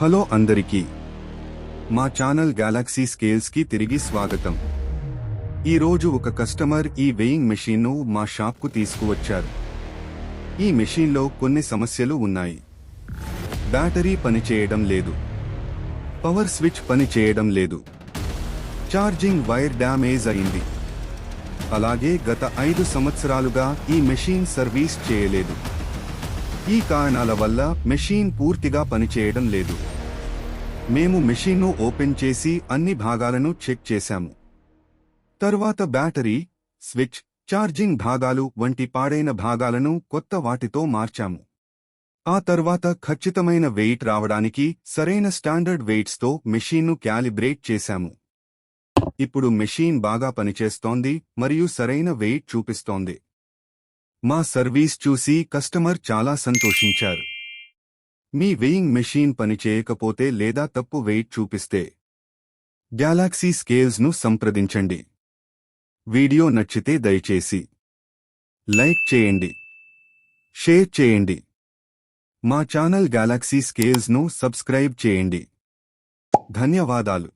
Hello అందరికీ మా channel Galaxy scales కి తిరిగి స్వాగతం. ఈ రోజు ఒక కస్టమర్ ఈ వెయింగ్ మెషిన్ ను మా షాప్ కు తీసుకువచ్చారు. ఈ మెషిన్ లో కొన్ని సమస్యలు ఉన్నాయి. బ్యాటరీ పనిచేయడం లేదు, పవర్ స్విచ్ పనిచేయడం లేదు, ఛార్జింగ్ వైర్ డ్యామేజ్ అయింది. అలాగే గత 5 సంవత్సరాలుగా ఈ మెషిన్ సర్వీస్ చేయలేదు. ఈ కారణాల వల్ల మెషిన్ పూర్తిగా పనిచేయడం లేదు. మేము మెషిన్ను ఓపెన్ చేసి అన్ని భాగాలను చెక్ చేశాము. తరువాత బ్యాటరీ, స్విచ్, ఛార్జింగ్ భాగాలు వంటి పాడైన భాగాలను కొత్త వాటితో మార్చాము. ఆ తర్వాత ఖచ్చితమైన వెయిట్ రావడానికి సరైన స్టాండర్డ్ వెయిట్స్తో మెషిన్ను క్యాలిబ్రేట్ చేశాము. ఇప్పుడు మెషిన్ బాగా పనిచేస్తోంది మరియు సరైన వెయిట్ చూపిస్తోంది. మా సర్వీస్ చూసి కస్టమర్ చాలా సంతోషించారు. మీ వెయింగ్ మెషిన్ పనిచేయకపోతే లేదా తప్పు వెయిట్ చూపిస్తే గెలాక్సీ స్కేల్స్ ను సంప్రదించండి. వీడియో నచ్చితే దయచేసి లైక్ చేయండి, షేర్ చేయండి. మా ఛానల్ గెలాక్సీ స్కేల్స్ ను సబ్స్క్రైబ్ చేయండి. ధన్యవాదాలు.